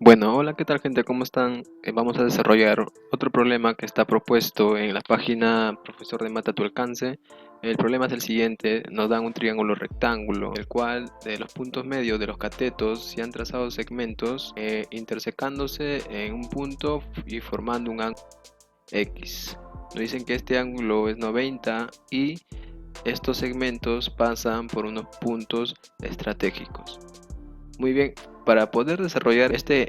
Bueno, hola, ¿qué tal gente? ¿Cómo están? Vamos a desarrollar otro problema que está propuesto en la página Profesor de Mata a tu alcance. El problema es el siguiente: nos dan un triángulo rectángulo, el cual de los puntos medios de los catetos se han trazado segmentos intersecándose en un punto y formando un ángulo X. Nos dicen que este ángulo es 90 y estos segmentos pasan por unos puntos estratégicos. Muy bien, para poder desarrollar este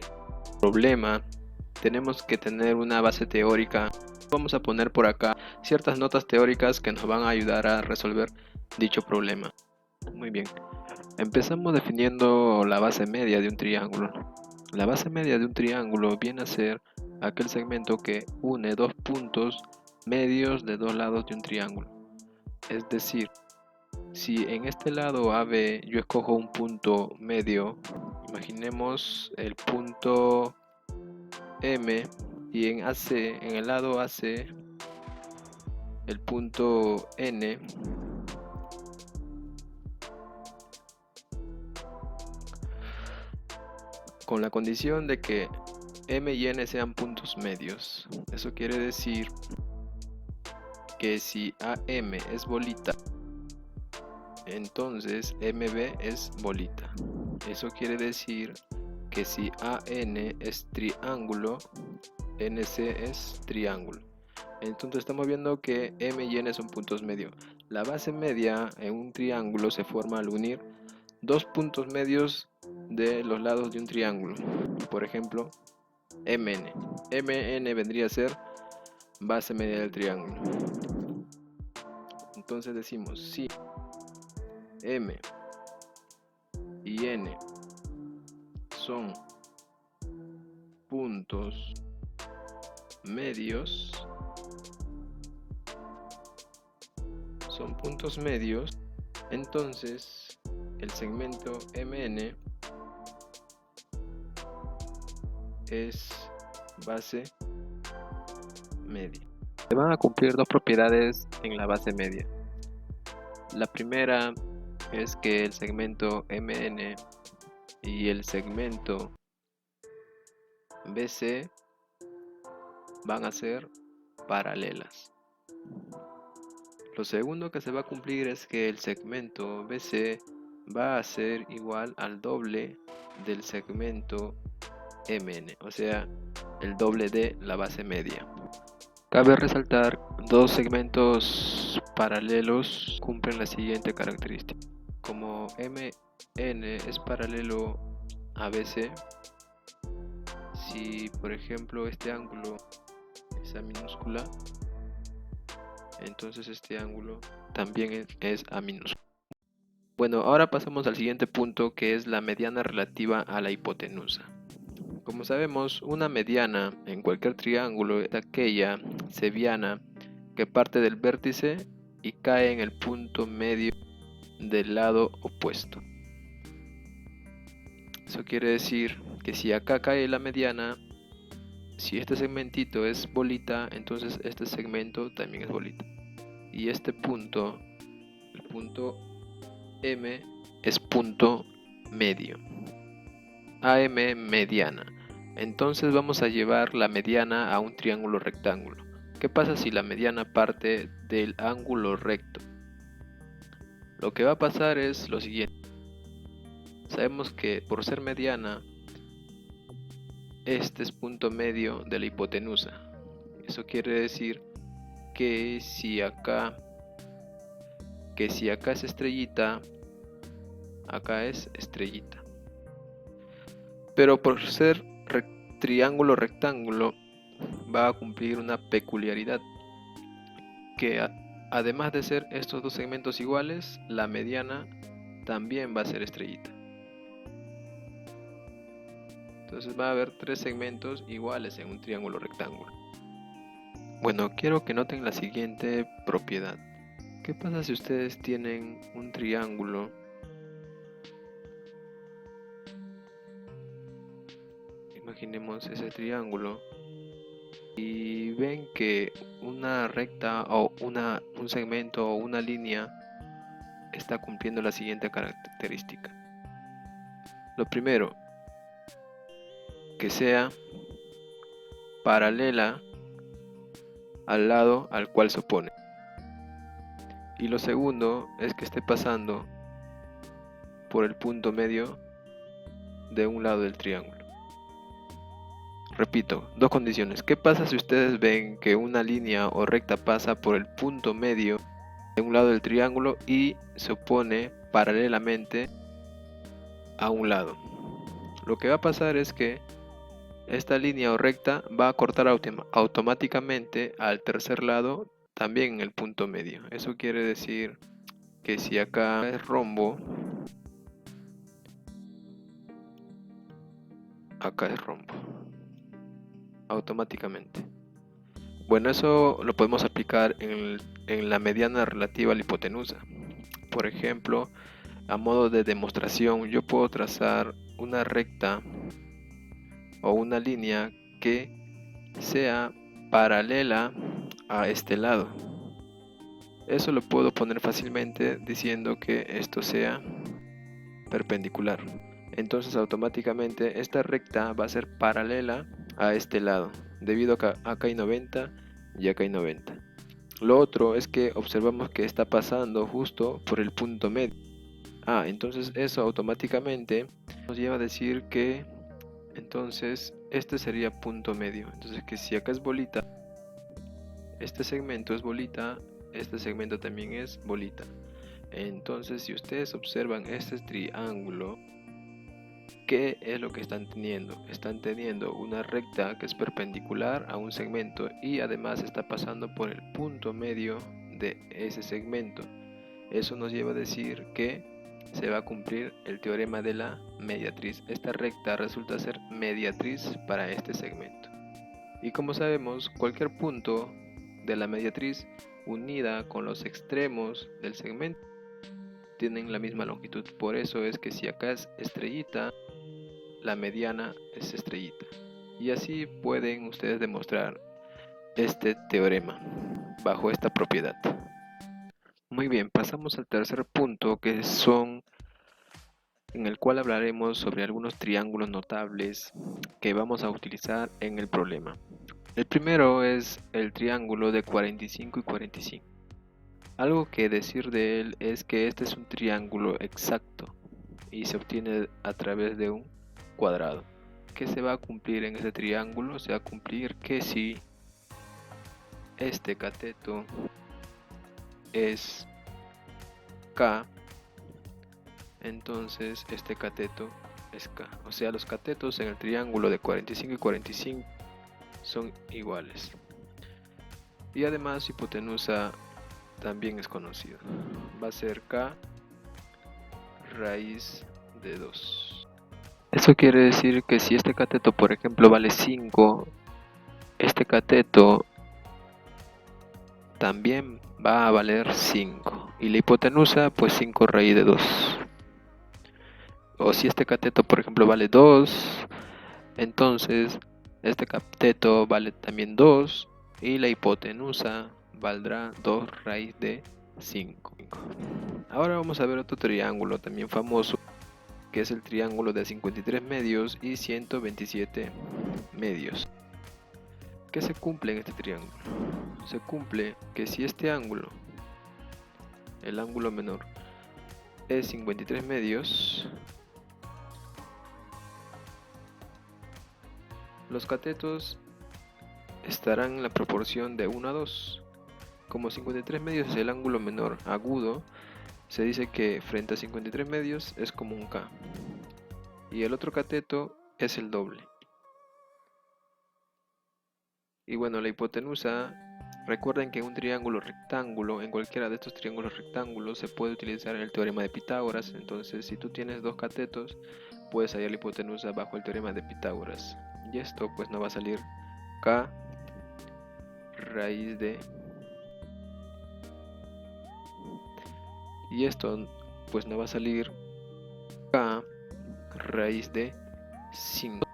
problema tenemos que tener una base teórica. Vamos a poner por acá ciertas notas teóricas que nos van a ayudar a resolver dicho problema. Muy bien, empezamos definiendo la base media de un triángulo. La base media de un triángulo viene a ser aquel segmento que une dos puntos medios de dos lados de un triángulo. Es decir, si en este lado AB yo escojo un punto medio, imaginemos el punto M, y en AC, en el lado AC, el punto N, con la condición de que M y N sean puntos medios. Eso quiere decir que si AM es bolita, entonces MB es bolita. Eso quiere decir que si AN es triángulo, NC es triángulo. Entonces estamos viendo que M y N son puntos medios. La base media en un triángulo se forma al unir dos puntos medios de los lados de un triángulo. Por ejemplo, MN. MN vendría a ser base media del triángulo. Entonces decimos si M y N son puntos medios, entonces el segmento MN es base media. Se van a cumplir dos propiedades en la base media. La primera es que el segmento MN y el segmento BC van a ser paralelas. Lo segundo que se va a cumplir es que el segmento BC va a ser igual al doble del segmento MN, o sea, el doble de la base media. Cabe resaltar, dos segmentos paralelos cumplen la siguiente característica. Como MN es paralelo a BC, si por ejemplo este ángulo es A minúscula, entonces este ángulo también es A minúscula. Bueno, ahora pasamos al siguiente punto, que es la mediana relativa a la hipotenusa. Como sabemos, una mediana en cualquier triángulo es aquella seviana que parte del vértice y cae en el punto medio del lado opuesto. Eso quiere decir que si acá cae la mediana, si este segmentito es bolita, entonces este segmento también es bolita. Y este punto, el punto M, es punto medio. AM mediana. Entonces vamos a llevar la mediana a un triángulo rectángulo. ¿Qué pasa si la mediana parte del ángulo recto? Lo que va a pasar es lo siguiente. Sabemos que por ser mediana, este es punto medio de la hipotenusa. Eso quiere decir que si acá es estrellita, acá es estrellita. Pero por ser triángulo rectángulo, va a cumplir una peculiaridad, que además de ser estos dos segmentos iguales, la mediana también va a ser estrellita. Entonces va a haber tres segmentos iguales en un triángulo rectángulo. Bueno, quiero que noten la siguiente propiedad. ¿Qué pasa si ustedes tienen un triángulo? Imaginemos ese triángulo y ven que una recta o un segmento o una línea está cumpliendo la siguiente característica. Lo primero, que sea paralela al lado al cual se opone. Y lo segundo es que esté pasando por el punto medio de un lado del triángulo. Repito, dos condiciones. ¿Qué pasa si ustedes ven que una línea o recta pasa por el punto medio de un lado del triángulo y se opone paralelamente a un lado? Lo que va a pasar es que esta línea o recta va a cortar automáticamente al tercer lado también en el punto medio. Eso quiere decir que si acá es rombo, acá es rombo automáticamente. Bueno, eso lo podemos aplicar en la mediana relativa a la hipotenusa. Por ejemplo, a modo de demostración, yo puedo trazar una recta o una línea que sea paralela a este lado. Eso lo puedo poner fácilmente diciendo que esto sea perpendicular. Entonces automáticamente esta recta va a ser paralela a este lado, debido a que acá hay 90 y acá hay 90. Lo otro es que observamos que está pasando justo por el punto medio. Entonces eso automáticamente nos lleva a decir que entonces este sería punto medio. Entonces que si acá es bolita, este segmento es bolita, este segmento también es bolita. Entonces si ustedes observan este triángulo, ¿qué es lo que están teniendo? Están teniendo una recta que es perpendicular a un segmento y además está pasando por el punto medio de ese segmento. Eso nos lleva a decir que se va a cumplir el teorema de la mediatriz. Esta recta resulta ser mediatriz para este segmento. Y como sabemos, cualquier punto de la mediatriz unida con los extremos del segmento tienen la misma longitud. Por eso es que si acá es estrellita, la mediana es estrellita. Y así pueden ustedes demostrar este teorema bajo esta propiedad. Muy bien, pasamos al tercer punto, en el cual hablaremos sobre algunos triángulos notables que vamos a utilizar en el problema. El primero es el triángulo de 45 y 45. Algo que decir de él es que este es un triángulo exacto y se obtiene a través de un cuadrado. ¿Qué se va a cumplir en este triángulo? Se va a cumplir que si este cateto es K, entonces este cateto es K. O sea, los catetos en el triángulo de 45 y 45 son iguales. Y además su hipotenusa también es conocido. Va a ser K raíz de 2. Eso quiere decir que si este cateto, por ejemplo, vale 5, este cateto también va a valer 5. Y la hipotenusa, pues 5 raíz de 2. O si este cateto, por ejemplo, vale 2, entonces este cateto vale también 2 y la hipotenusa valdrá 2 raíz de 5. Ahora vamos a ver otro triángulo también famoso, que es el triángulo de 53 medios y 127 medios. ¿Qué se cumple en este triángulo? Se cumple que si este ángulo, el ángulo menor, es 53 medios, los catetos estarán en la proporción de 1 a 2. Como 53 medios es el ángulo menor agudo, se dice que frente a 53 medios es como un K. Y el otro cateto es el doble. Y bueno, la hipotenusa, recuerden que en un triángulo rectángulo, en cualquiera de estos triángulos rectángulos, se puede utilizar el teorema de Pitágoras. Entonces, si tú tienes dos catetos, puedes hallar la hipotenusa bajo el teorema de Pitágoras. Y esto pues no va a salir K raíz de... Y esto pues no va a salir K raíz de 5.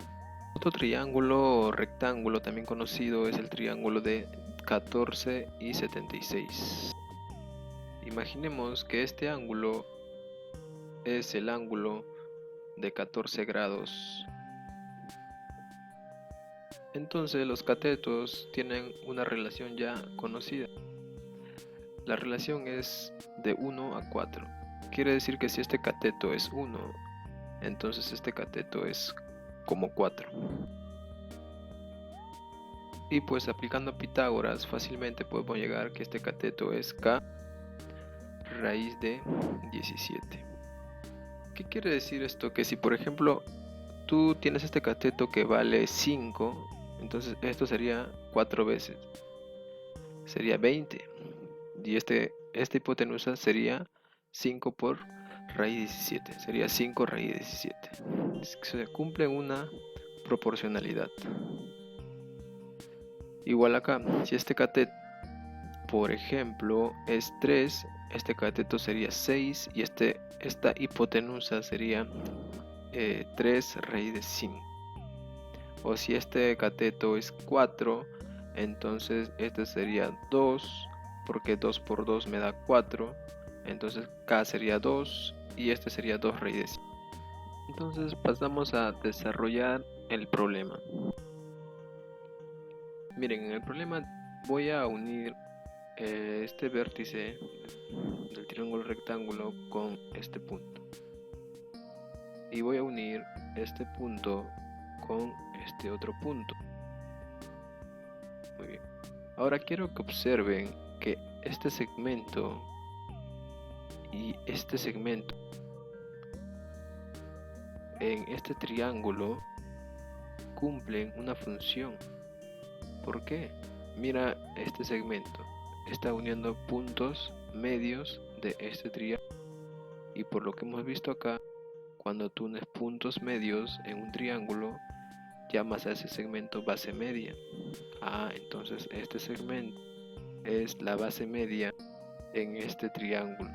Otro triángulo rectángulo también conocido es el triángulo de 14 y 76. Imaginemos que este ángulo es el ángulo de 14 grados Entonces los catetos tienen una relación ya conocida. La relación es de 1 a 4. Quiere decir que si este cateto es 1, entonces este cateto es como 4. Y pues aplicando Pitágoras fácilmente podemos llegar que este cateto es k raíz de 17. ¿Qué quiere decir esto? Que si por ejemplo tú tienes este cateto que vale 5, entonces esto sería 4 veces, sería 20. Y esta hipotenusa sería 5 por raíz 17, sería 5 raíz 17. Se cumple una proporcionalidad. Igual acá, si este cateto por ejemplo es 3, este cateto sería 6 y esta hipotenusa sería 3 raíz de 5. O si este cateto es 4, entonces este sería 2, porque 2 por 2 me da 4, entonces k sería 2 y este sería 2 raíz de 5. Entonces pasamos a desarrollar el problema. Miren, en el problema voy a unir este vértice del triángulo rectángulo con este punto, y voy a unir este punto con este otro punto. Muy bien. Ahora quiero que observen que este segmento y este segmento en este triángulo cumplen una función. ¿Por qué? Mira, este segmento está uniendo puntos medios de este triángulo, y por lo que hemos visto acá, cuando tú unes puntos medios en un triángulo, llamas a ese segmento base media. Entonces este segmento es la base media en este triángulo.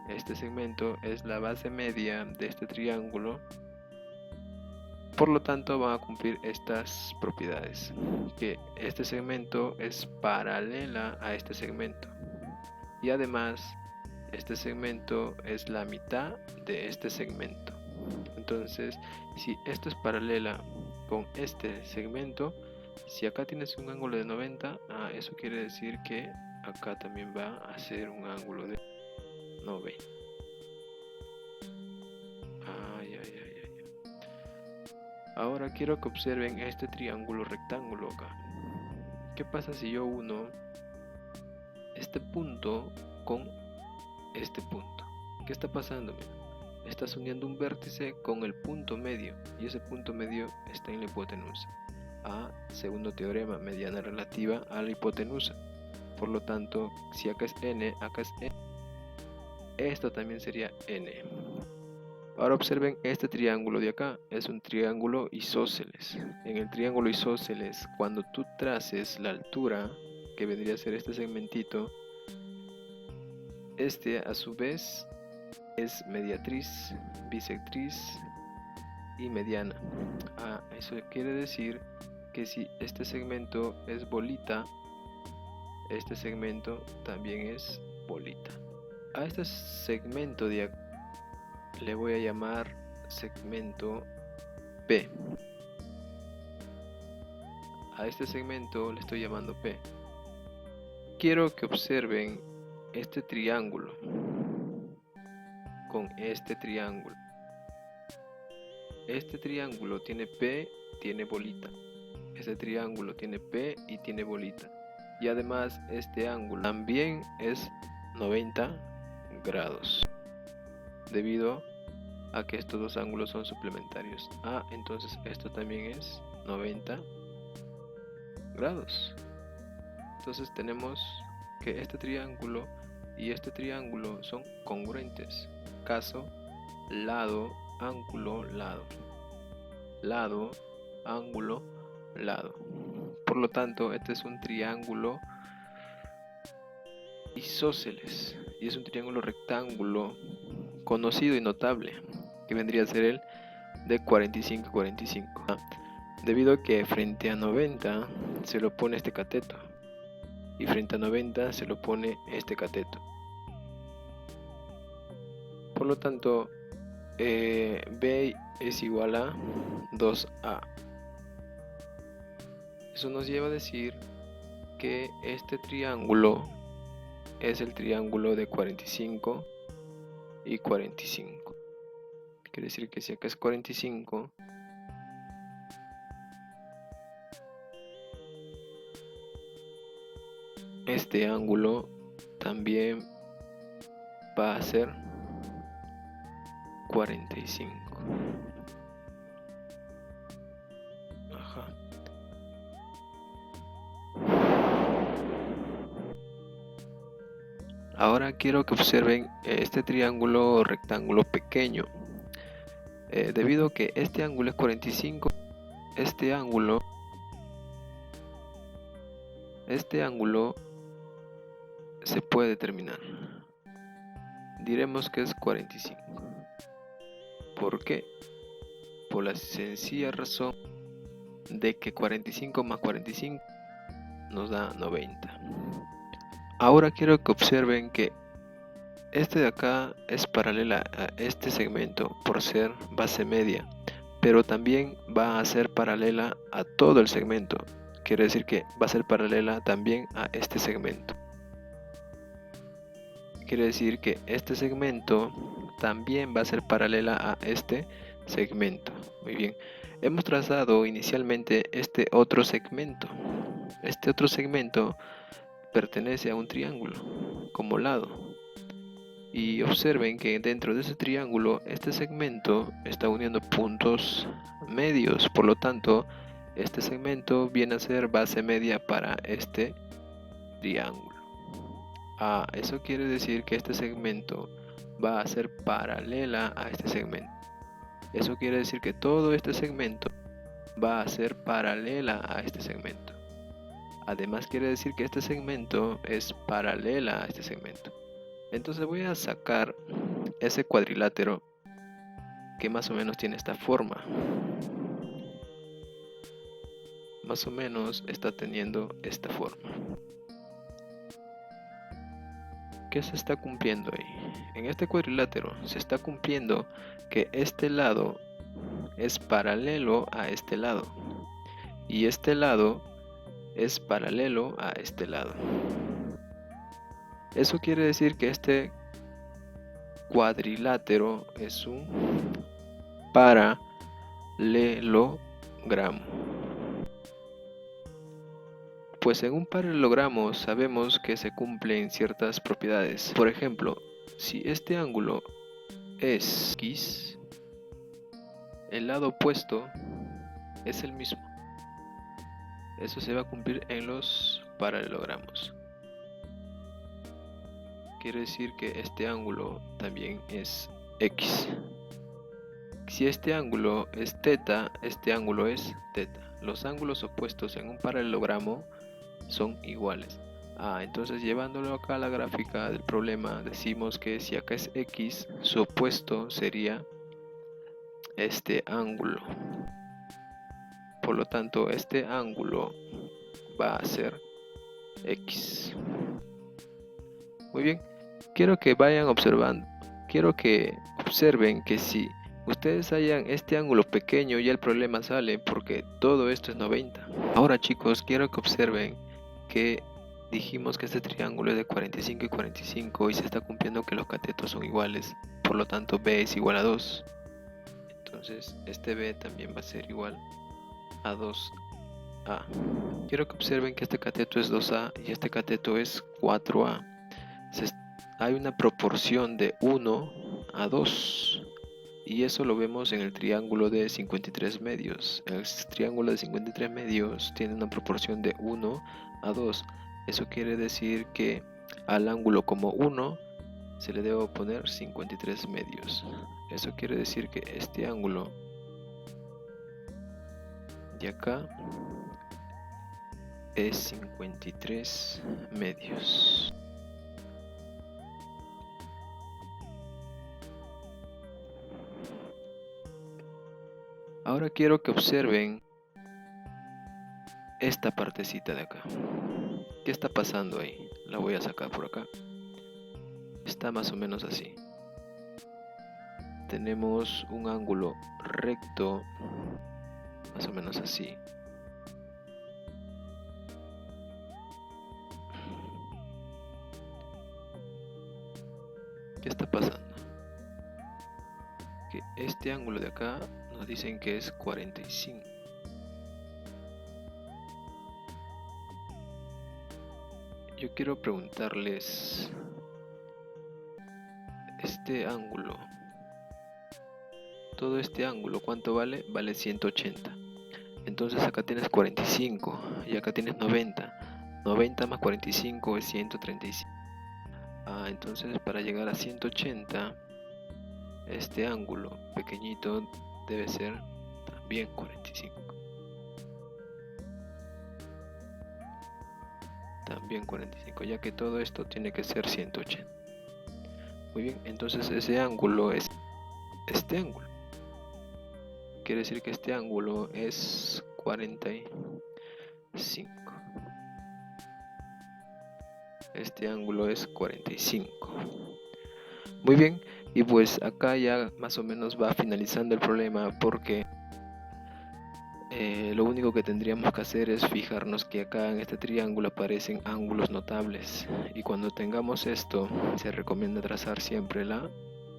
Este segmento es la base media de este triángulo. Por lo tanto van a cumplir estas propiedades, que este segmento es paralela a este segmento, y además este segmento es la mitad de este segmento. Entonces, si esto es paralela con este segmento, si acá tienes un ángulo de 90, eso quiere decir que acá también va a ser un ángulo de 90. Ahora quiero que observen este triángulo rectángulo acá. ¿Qué pasa si yo uno este punto con este punto? ¿Qué está pasando? Estás uniendo un vértice con el punto medio, y ese punto medio está en la hipotenusa. Segundo teorema, mediana relativa a la hipotenusa. Por lo tanto, si acá es n, acá es n, esto también sería n. Ahora observen este triángulo de acá, es un triángulo isósceles. En el triángulo isósceles, cuando tú traces la altura, que vendría a ser este segmentito, este a su vez es mediatriz, bisectriz y mediana. Eso quiere decir que si este segmento es bolita, este segmento también es bolita. A este segmento de acá le voy a llamar segmento P. A este segmento le estoy llamando P. Quiero que observen este triángulo con este triángulo. Este triángulo tiene P, tiene bolita. Este triángulo tiene P y tiene bolita. Y además este ángulo también es 90 grados. Debido a que estos dos ángulos son suplementarios. Entonces esto también es 90 grados. Entonces tenemos que este triángulo y este triángulo son congruentes. Caso lado, ángulo, lado. Lado, ángulo, lado. Por lo tanto, este es un triángulo isósceles y es un triángulo rectángulo conocido y notable, que vendría a ser el de 45-45. Debido a que frente a 90 se lo pone este cateto y frente a 90 se lo pone este cateto. Por lo tanto, B es igual a 2A. Eso nos lleva a decir que este triángulo es el triángulo de 45 y 45. Quiere decir que si acá es 45, este ángulo también va a ser 45. Ajá. Ahora quiero que observen este triángulo o rectángulo pequeño. Debido a que este ángulo es 45, este ángulo se puede determinar. Diremos que es 45. ¿Por qué? Por la sencilla razón de que 45 más 45 nos da 90. Ahora quiero que observen que este de acá es paralela a este segmento por ser base media, pero también va a ser paralela a todo el segmento. Quiere decir que va a ser paralela también a este segmento. Quiere decir que este segmento también va a ser paralela a este segmento. Muy bien. Hemos trazado inicialmente este otro segmento. Este otro segmento pertenece a un triángulo como lado. Y observen que dentro de ese triángulo este segmento está uniendo puntos medios. Por lo tanto, este segmento viene a ser base media para este triángulo. Eso quiere decir que este segmento va a ser paralela a este segmento. Eso quiere decir que todo este segmento va a ser paralela a este segmento. Además quiere decir que este segmento es paralela a este segmento. Entonces voy a sacar ese cuadrilátero que más o menos tiene esta forma. Más o menos está teniendo esta forma. ¿Qué se está cumpliendo ahí? En este cuadrilátero se está cumpliendo que este lado es paralelo a este lado y este lado es paralelo a este lado. Eso quiere decir que este cuadrilátero es un paralelogramo. Pues en un paralelogramo sabemos que se cumplen ciertas propiedades. Por ejemplo, si este ángulo es X, el lado opuesto es el mismo. Eso se va a cumplir en los paralelogramos. Quiere decir que este ángulo también es X. Si este ángulo es teta, este ángulo es teta. Los ángulos opuestos en un paralelogramo son iguales. Entonces llevándolo acá a la gráfica del problema, decimos que si acá es X, su opuesto sería este ángulo. Por lo tanto, este ángulo va a ser X. Muy bien, quiero que vayan observando. Quiero que observen que si ustedes hallan este ángulo pequeño, ya el problema sale porque todo esto es 90. Ahora chicos, quiero que observen que dijimos que este triángulo es de 45 y 45 y se está cumpliendo que los catetos son iguales. Por lo tanto, B es igual a 2. Entonces, este B también va a ser igual a 2A. Quiero que observen que este cateto es 2A y este cateto es 4A. Hay una proporción de 1 a 2 y eso lo vemos en el triángulo de 53 medios. El triángulo de 53 medios tiene una proporción de 1 a 2. Eso quiere decir que al ángulo como 1 se le debe oponer 53 medios. Eso quiere decir que este ángulo de acá es 53 medios. Ahora quiero que observen esta partecita de acá. ¿Qué está pasando ahí? La voy a sacar por acá. Está más o menos así. Tenemos un ángulo recto, más o menos así. pasando? Que este ángulo de acá nos dicen que es 45. Yo quiero preguntarles, este ángulo, todo este ángulo, ¿cuánto vale? Vale 180. Entonces acá tienes 45 y acá tienes 90. 90 más 45 es 135. Entonces para llegar a 180, este ángulo pequeñito debe ser también 45. También 45, ya que todo esto tiene que ser 180. Muy bien, entonces ese ángulo es este ángulo. Quiere decir que este ángulo es 45. Este ángulo es 45. Muy bien, y pues acá ya más o menos va finalizando el problema, porque lo único que tendríamos que hacer es fijarnos que acá en este triángulo aparecen ángulos notables, y cuando tengamos esto se recomienda trazar siempre la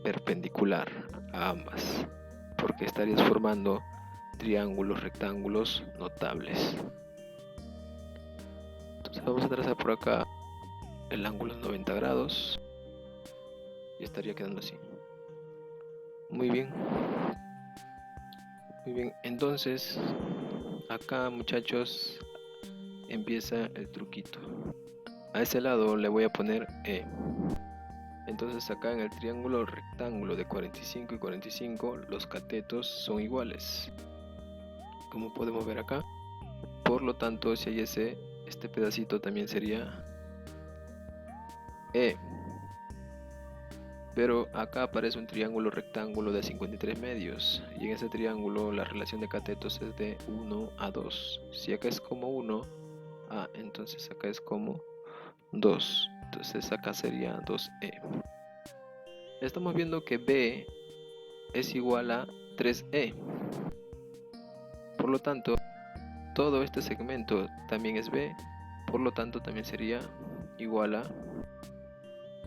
perpendicular a ambas, porque estarías formando triángulos rectángulos notables. Entonces vamos a trazar por acá el ángulo 90 grados y estaría quedando así. Muy bien. Muy bien, entonces acá, muchachos, empieza el truquito. A ese lado le voy a poner E. Entonces acá en el triángulo rectángulo de 45 y 45 los catetos son iguales, como podemos ver acá. Por lo tanto, si hay ese, este pedacito también sería E. Pero acá aparece un triángulo rectángulo de 53 medios, y en ese triángulo la relación de catetos es de 1 a 2. Si acá es como 1, entonces acá es como 2. Entonces acá sería 2E. Estamos viendo que B es igual a 3E. Por lo tanto, todo este segmento también es B. Por lo tanto, también sería igual a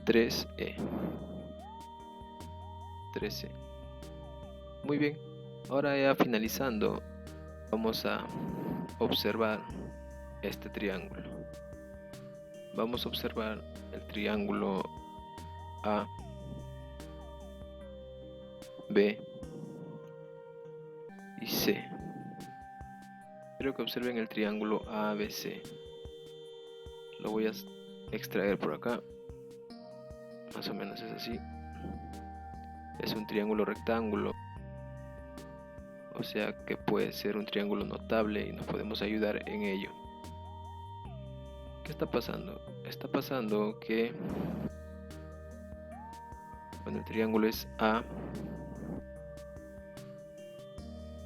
3E. 13. Muy bien, ahora ya finalizando, vamos a observar este triángulo. Vamos a observar el triángulo A, B y C. Quiero que observen el triángulo ABC. Lo voy a extraer por acá. Más o menos es así. Es un triángulo rectángulo, o sea que puede ser un triángulo notable y nos podemos ayudar en ello. ¿Qué está pasando? Está pasando que cuando el triángulo es A,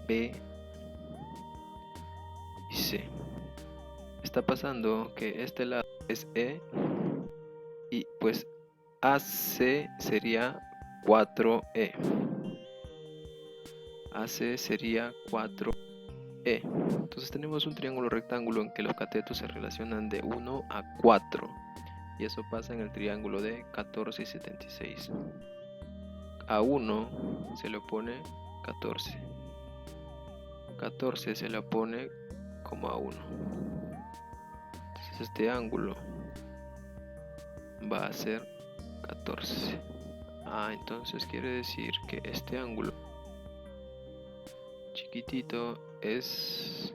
B y C, está pasando que este lado es E y pues AC sería 4E. AC sería 4E. Entonces tenemos un triángulo rectángulo en que los catetos se relacionan de 1 a 4. Y eso pasa en el triángulo de 14 y 76. A 1 se le opone 14. 14 se le opone como a 1. Entonces este ángulo va a ser 14. Entonces quiere decir que este ángulo chiquitito es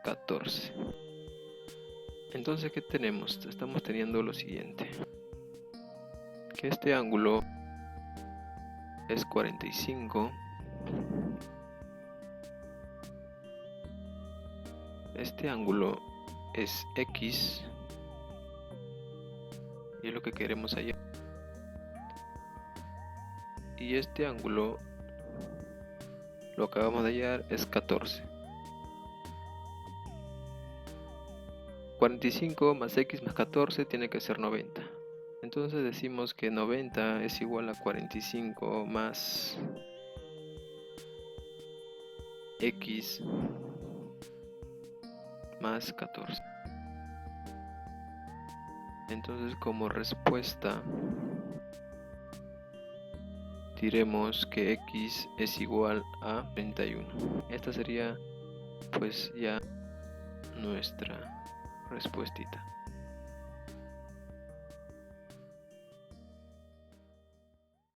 14. Entonces, ¿qué tenemos? Estamos teniendo lo siguiente, que este ángulo es 45, este ángulo es X y es lo que queremos hallar, y este ángulo lo acabamos de hallar, es 14. 45 más X más 14 tiene que ser 90. Entonces decimos que 90 es igual a 45 más X más 14. Entonces, como respuesta diremos que x es igual a 31. Esta sería pues ya nuestra respuestita.